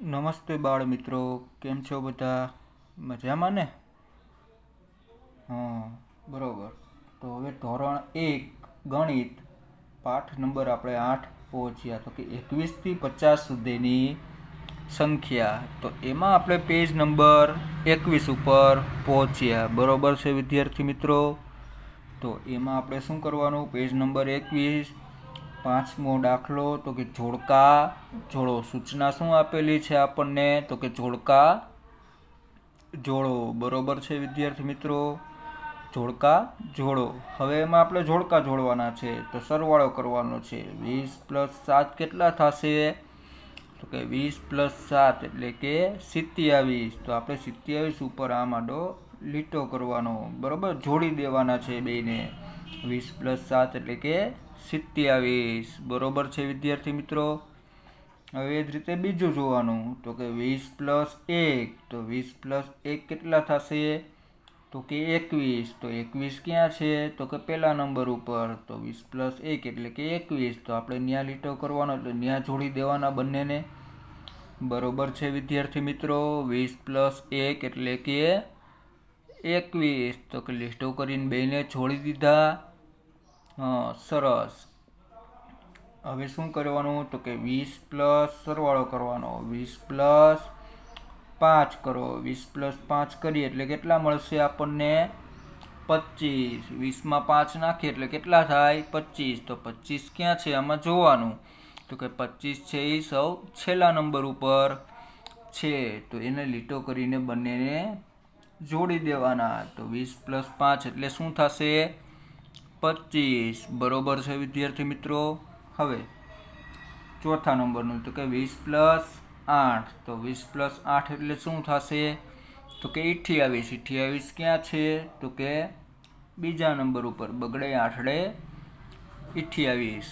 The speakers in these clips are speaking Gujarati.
નમસ્તે બાળ મિત્રો, કેમ છો બધા? મજામાં ને? હા, બરોબર. તો હવે ધોરણ 1 ગણિત પાઠ નંબર આપણે 8 પહોંચ્યા. તો કે 21 થી 50 સુધીની સંખ્યા. તો એમાં આપણે પેજ નંબર 21 ઉપર પહોંચ્યા. બરોબર છે વિદ્યાર્થી મિત્રો? તો એમાં આપણે શું કરવાનું? પેજ નંબર 21, પાંચમો દાખલો. તો કે જોડકા જોડો. સૂચના શું આપેલી છે આપણને? તો કે જોડકા જોડો. બરોબર છે વિદ્યાર્થી મિત્રો? જોડકા જોડો. હવે એમાં આપણે જોડકા જોડવાના છે, તો સરવાળો કરવાનો છે. 20 + 7 કેટલા થશે? તો કે 20 + 7 એટલે કે 27. તો આપણે 27 ઉપર આમ આડો લીટો કરવાનો. બરોબર, જોડી દેવાના છે બેને. 20 + 7 એટલે કે 27. બરોબર છે વિદ્યાર્થી મિત્રો? હવે એ જ રીતે બીજું જોવાનું. તો કે 20 + 1. તો 20 + 1 કેટલા થશે? તો કે 21. તો 21 ક્યાં છે? તો કે પહેલા નંબર ઉપર. તો 20 + 1 એટલે કે 21. તો આપણે ન્યા લીટો કરવાનો, એટલે ન્યા જોડી દેવાના બંનેને. બરોબર છે વિદ્યાર્થી મિત્રો? 20 + 1 એટલે કે 21. તો કે લીટો કરીને બેને જોડી દીધા. હા, સરસ. હવે શું કરવાનું? તો કે 20 સરવાળો કરવાનો. 20 + 5 કરો. 20 + 5 કરીએ એટલે કેટલા મળશે આપણને? 25. 20 માં 5 નાખીએ એટલે કેટલા થાય? 25. તો 25 ક્યાં છે આમાં જોવાનું? તો કે 25 છે એ સૌ છેલ્લા નંબર ઉપર છે. તો એને લીટો કરીને બંનેને જોડી દેવાના. તો 20 + 5 એટલે શું થશે? 25. બરોબર છે વિદ્યાર્થી મિત્રો? હવે ચોથા નંબરનું. તો કે 20 + 8. તો 20 + 8 એટલે શું થશે? તો કે 28. 28 ક્યાં છે? તો કે બીજા નંબર ઉપર. બગડે આઠડે 28.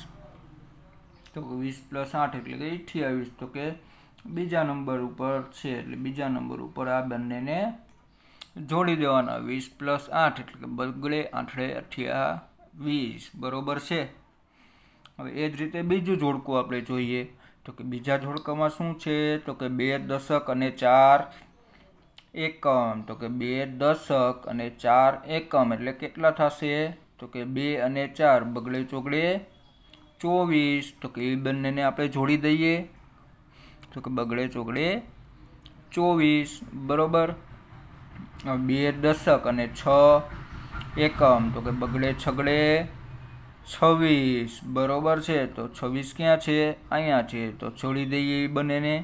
તો 20 + 8 એટલે કે 28. તો કે બીજા નંબર ઉપર છે, એટલે બીજા નંબર ઉપર આ બંનેને જોડી દેવાના. 20 + 8 એટલે કે બગડે આઠડે 28. બરોબર છે? હવે એ જ રીતે બીજું જોડકું આપણે જોઈએ. તો કે બીજા જોડકામાં શું છે? તો કે 2 દશક અને 4 એકમ. તો કે 2 દશક અને 4 એકમ એટલે કેટલા થશે? તો કે 2 અને 4 બગડે ચોગડે 24. તો કે એ બંનેને આપણે જોડી દઈએ. તો કે બગડે ચોગડે 24. બરોબર. 2 દશક અને 6 એકમ. તો કે બગડે છગડે 26. બરોબર છે? તો 26 ક્યાં છે? અહીંયા છે. તો જોડી દઈએ એ બંનેને.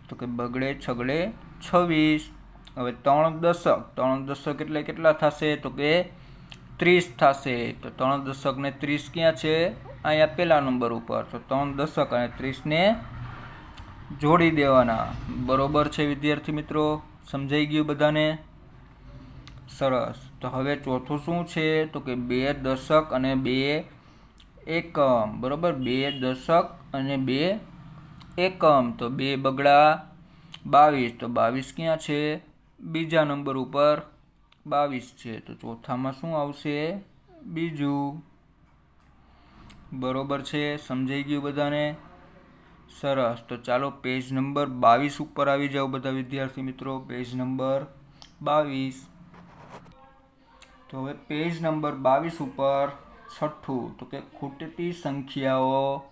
તો કે બગડે છગડે 26. હવે 3 દશક. 3 દશક એટલે કેટલા થશે? તો કે 30 થશે. તો 3 દશક ને 30 ક્યાં છે? અહીંયા પહેલા નંબર ઉપર. તો 3 દશક અને 30 ને જોડી દેવાના. બરોબર છે વિદ્યાર્થી મિત્રો? સમજાઈ ગયું બધાને? સરસ. તો હવે ચોથું શું છે? તો કે 2 દશક અને 2 એકમ. બરોબર, 2 દશક અને 2 એકમ. તો 2 બગડા 22. તો 22 ક્યાં છે? બીજા નંબર ઉપર 22 છે. તો ચોથામાં શું આવશે? બીજું. બરોબર છે? સમજાઈ ગયું બધાને? સરસ. તો ચાલો પેજ નંબર 22 ઉપર આવી જાઓ બધા વિદ્યાર્થી મિત્રો. Page number 22. તો હવે પેજ નંબર 22 ઉપર છઠ્ઠું. તો કે ખૂટતી સંખ્યાઓ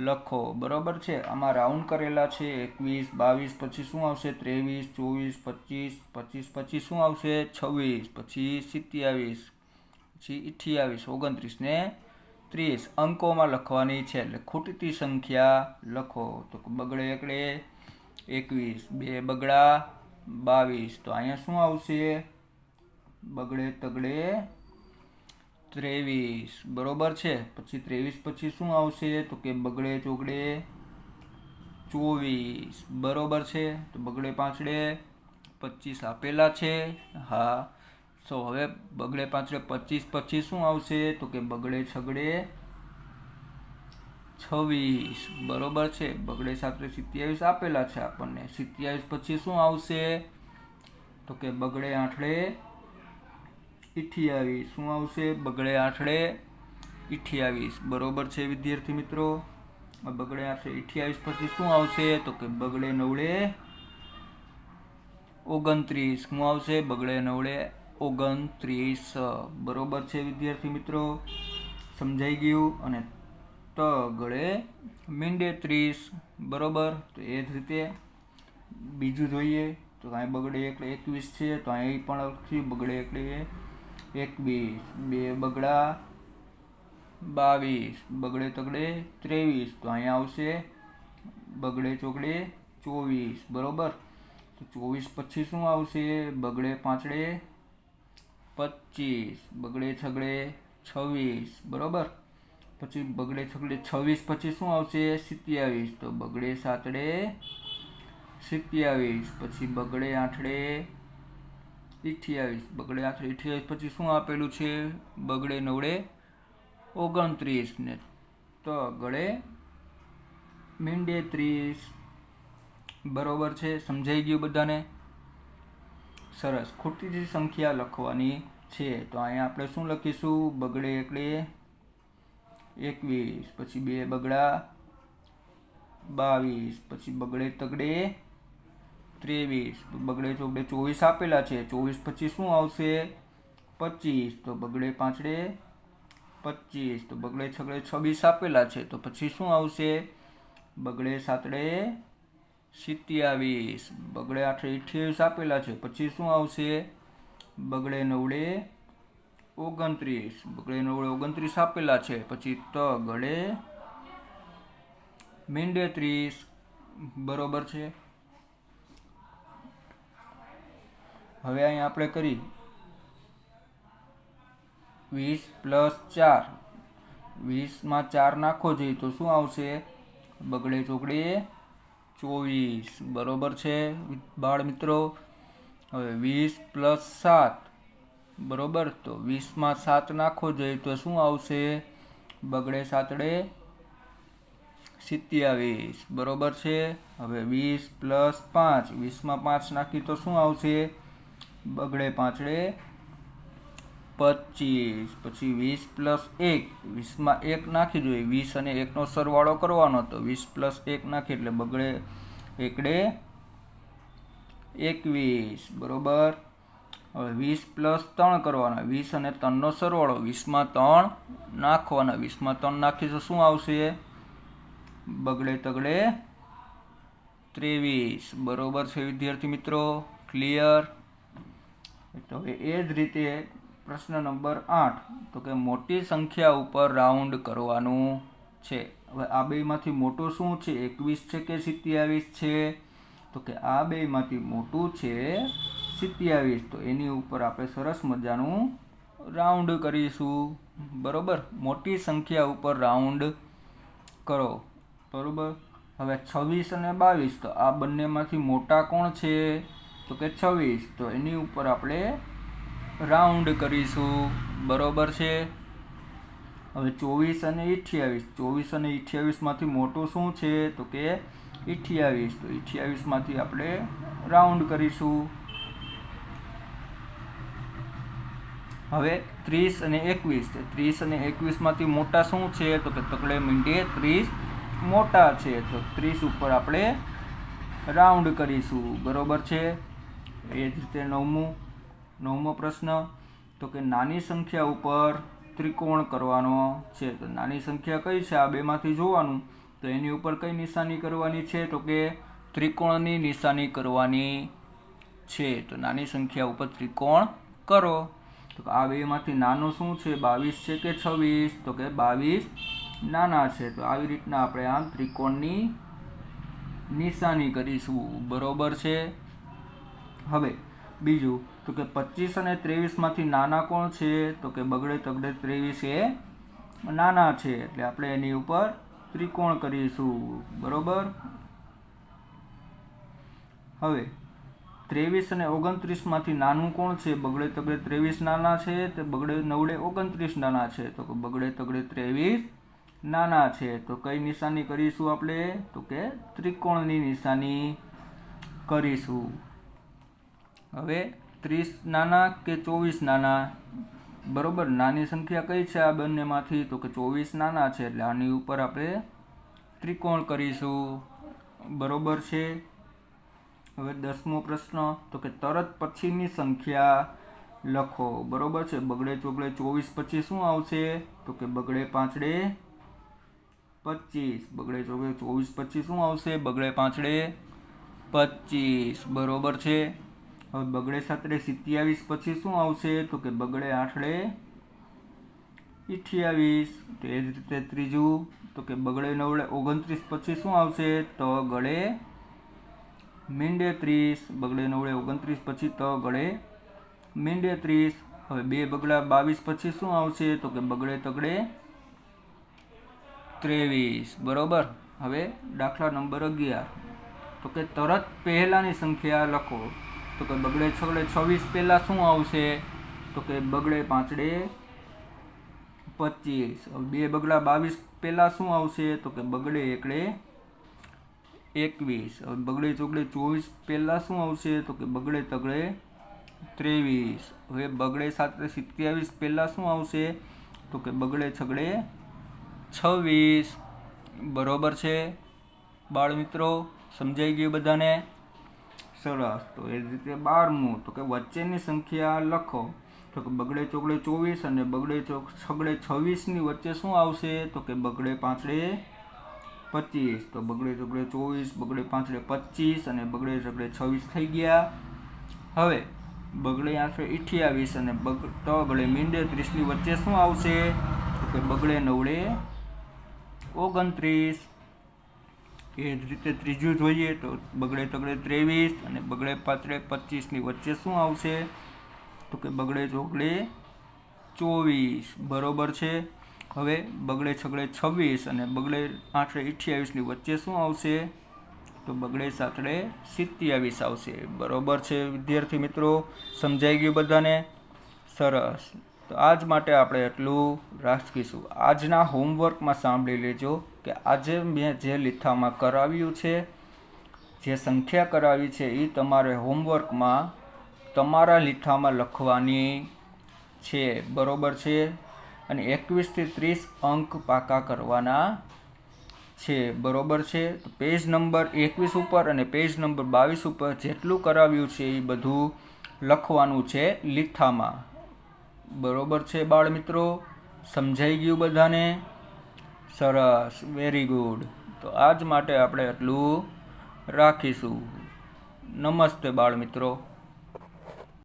લખો. બરોબર છે? આમાં રાઉન્ડ કરેલા છે. 21, 22, પછી શું આવશે? 23, 24, 25, 25 પછી શું આવશે? 26, પછી 27, પછી 28, 29 ને 30 અંકોમાં લખવાની છે. એટલે ખૂટતી સંખ્યા લખો. તો બગડે એકડે 21, 2 બગડા 22. તો અહીંયા શું આવશે? બગડે તગડે 23. બરોબર છે? પછી 23 પછી શું આવશે? તો કે બગડે ચોગડે 24. બરોબર છે? તો બગડે પાંચડે 25 આપેલા છે. હા. તો હવે બગડે પાંચડે 25 પછી શું આવશે? તો કે બગડે છગડે 26. બરોબર છે? બગડે સાતડે 27 આપેલા છે આપણને. 27 પછી શું આવશે? તો કે બગડે આઠડે 28. શું આવશે? બગડે આઠડે 28. બરોબર છે વિદ્યાર્થી મિત્રો? બગડે 28 પછી શું આવશે તો કે બગડે 9 29. શું આવશે બગડે 9 29. બરોબર છે વિદ્યાર્થી મિત્રો, સમજાઈ ગયું. અને તગડે મીંડે 30. બરોબર. તો એ જ રીતે બીજું જોઈએ તો અહીં બગડે એટલે 21 છે, તો અહીં પણ લખ્યું બગડે એટલે 21. 2 બગડા 22. બગડે તગડે 23. તો અહીંયા આવશે બગડે ચોગડે 24. બરોબર. તો 24 પછી શું આવશે બગડે પાંચડે 25. બગડે છગડે 26. બરોબર. પછી બગડે છગડે 26 પછી શું આવશે 27. તો બગડે સાતડે 27. પછી બગડે આઠડે 28. બગડે આઠડે 28 પછી શું આપેલું છે બગડે નવડે 29 ને તગડે મીંડે 30. બરોબર છે, સમજાઈ ગયું બધાને? સરસ. ખોટી સંખ્યા લખવાની છે તો અહીંયા આપણે શું લખીશું બગડે એટલે 21. પછી 2 બગડા 22. પછી બગડે તગડે 23. બગડે ચોગડે 24 આપેલા છે. 24 પછી શું આવશે 25. તો બગડે પાંચડે 25. તો બગડે છગડે 26 આપેલા છે. તો પછી શું આવશે બગડે સાતડે 27. બગડે આઠડે 28 આપેલા છે. પછી શું આવશે બગડે નવડે 29. બગડે નવડે 29 આપેલા છે. પછી તગડે મીંડે 30. બરોબર છે. હવે અહીં આપણે કરી 20 + 4. 20 માં 4 નાખો જોઈએ તો શું આવશે બગડે ચોગડે 24. બરોબર છે બાળ મિત્રો. હવે 20 + 7. બરોબર. તો 20 માં 7 નાખો જોઈએ તો શું આવશે બગડે સાતડે 27. બરોબર છે. હવે 20 + 5. 20 માં 5 નાખી તો શું આવશે બગડે પાંચડે 25. પછી 20 + 1. 20 માં 1 નાખી જોઈએ. 20 અને 1 નો સરવાળો કરવાનો તો 20 + 1 નાખી એટલે બગડે એકડે 21. બરોબર. હવે 20 + 3 કરવાના. 20 અને 3 નો સરવાળો. 20 માં 3 નાખવાના. 20 માં 3 નાખી તો શું આવશે બગડે તગડે 23. બરોબર છે વિદ્યાર્થી મિત્રો, ક્લિયર? તો એ જ રીતે પ્રશ્ન નંબર 8 તો કે મોટી સંખ્યા ઉપર રાઉન્ડ કરવાનું છે. હવે આ બેમાંથી મોટું શું છે 21 છે કે 27 છે તો કે આ બેમાંથી મોટું છે 27. તો એની ઉપર આપણે સરસ મજાનું રાઉન્ડ કરીશું. બરોબર. મોટી સંખ્યા ઉપર રાઉન્ડ કરો. બરોબર. હવે 26 અને 22 તો આ બંનેમાંથી મોટા કોણ છે તો કે 26. તો એની ઉપર આપણે રાઉન્ડ કરીશું. બરોબર છે. હવે 24 અને 28. 24 અને 28 માંથી મોટું શું છે તો કે 28. તો 28 માંથી આપણે રાઉન્ડ કરીશું. હવે 30 અને 21. 30 અને 21 માંથી મોટા શું છે તો કે તગડે મીંડે 30 મોટા છે. તો 30 ઉપર આપણે રાઉન્ડ કરીશું. બરોબર છે. એ જ રીતે નવમો પ્રશ્ન તો કે નાની સંખ્યા ઉપર ત્રિકોણ કરવાનો છે. તો નાની સંખ્યા કઈ છે આ બેમાંથી જોવાનું તો એની ઉપર કઈ નિશાની કરવાની છે તો કે ત્રિકોણની નિશાની કરવાની છે. તો નાની સંખ્યા ઉપર ત્રિકોણ કરો. તો આ બેમાંથી નાનું શું છે 22 છે કે 26 તો કે 22 નાના છે. તો આવી રીતના આપણે આ ત્રિકોણની નિશાની કરીશું. બરોબર છે. હવે બીજું તો કે 25 અને 23 માંથી નાના કોણ છે તો કે બગડે તગડે 23 એ નાના છે એટલે આપણે એની ઉપર ત્રિકોણ કરીશું. બરોબર. હવે 23 અને 29 માંથી નાનું કોણ છે બગડે તગડે 23 નાના છે તો બગડે નવડે 29 નાના છે. તો કે બગડે તગડે 23 નાના છે. તો કઈ નિશાની કરીશું આપણે તો કે ત્રિકોણની નિશાની કરીશું. હવે 30 નાના કે 24 નાના? બરોબર. નાની સંખ્યા કઈ છે આ બંનેમાંથી તો કે 24 નાના છે એટલે આની ઉપર આપણે ત્રિકોણ કરીશું. બરોબર છે. હવે 10મો પ્રશ્ન, તો કે તરત પછીની સંખ્યા લખો. બરોબર છે. બગડે ચોગડે 24 પછી શું આવશે? તો કે બગડે પાંચડે 25. બગડે ચોગડે 24 પછી શું આવશે? બગડે પાંચડે 25. બરોબર છે. હવે બગડે સાતડે 27 પછી શું આવશે? તો કે બગડે આઠડે 28. તો એ જ રીતે ત્રીજું, તો કે બગડે નવડે 29 પછી શું આવશે? તો ગળે મીંડે 30. બગડે નવડે 29 પછી તો ગળે મીંડે 30. હવે બે બગડા 22 પછી શું આવશે? તો કે બગડે તગડે 23. બરોબર. હવે દાખલા નંબર 11, તો કે તરત પહેલાની સંખ્યા લખો. તો કે બગડે છગડે 26 પહેલા શું આવશે? તો કે બગડે પાંચડે 25. હવે બે બગડા 22 પહેલા શું આવશે? તો કે બગડે એકડે 21. હવે બગડે ચોગડે 24 પહેલા શું આવશે? તો કે બગડે તગડે 23. હવે બગડે સાતડે 27 પહેલા શું આવશે? તો કે બગડે છગડે 26. બરોબર છે બાળ મિત્રો, સમજાઈ ગયું બધાને? સરસ. તો એ જ રીતે 12મું, તો કે વચ્ચેની સંખ્યા લખો. તો કે બગડે ચોગડે 24 અને બગડે છગડે 26 ની વચ્ચે શું આવશે? તો કે બગડે પાંચડે 25. તો બગડે ચોગડે 24, બગડે પાંચડે 25 અને બગડે છગડે 26 થઈ ગયા. હવે બગડે આઠડે 28 અને તગડે મીંડે 30 ની વચ્ચે શું આવશે? તો કે બગડે નવડે 29. એ જ રીતે ત્રીજું જોઈએ તો બગડે તગડે 23 અને બગડે પાંચડે 25 ની વચ્ચે શું આવશે? તો કે બગડે ચોગડે 24. બરોબર છે. હવે બગડે છગડે 26 અને બગડે આઠડે 28 ની વચ્ચે શું આવશે? તો બગડે સાતડે 27 આવશે. બરોબર છે વિદ્યાર્થી મિત્રો, સમજાઈ ગયું બધાને? સરસ. તો આજ માટે આપણે એટલું રાખીશું. આજના હોમવર્કમાં સાંભળી લેજો કે આજે મેં જે લીથામાં કરાવ્યું છે, જે સંખ્યા કરાવી છે, એ તમારે હોમવર્કમાં તમારા લીથામાં લખવાની છે. બરોબર છે. અને 21 થી 30 અંક પાકા કરવાના છે. બરોબર છે. તો પેજ નંબર 21 ઉપર અને પેજ નંબર 22 ઉપર જેટલું કરાવ્યું છે એ બધું લખવાનું છે લીથામાં. બરોબર છે બાળ મિત્રો, સમજાઈ ગયું બધાને? સરસ, વેરી ગુડ. તો આજ માટે આપણે એટલું રાખીશું. નમસ્તે બાળ મિત્રો.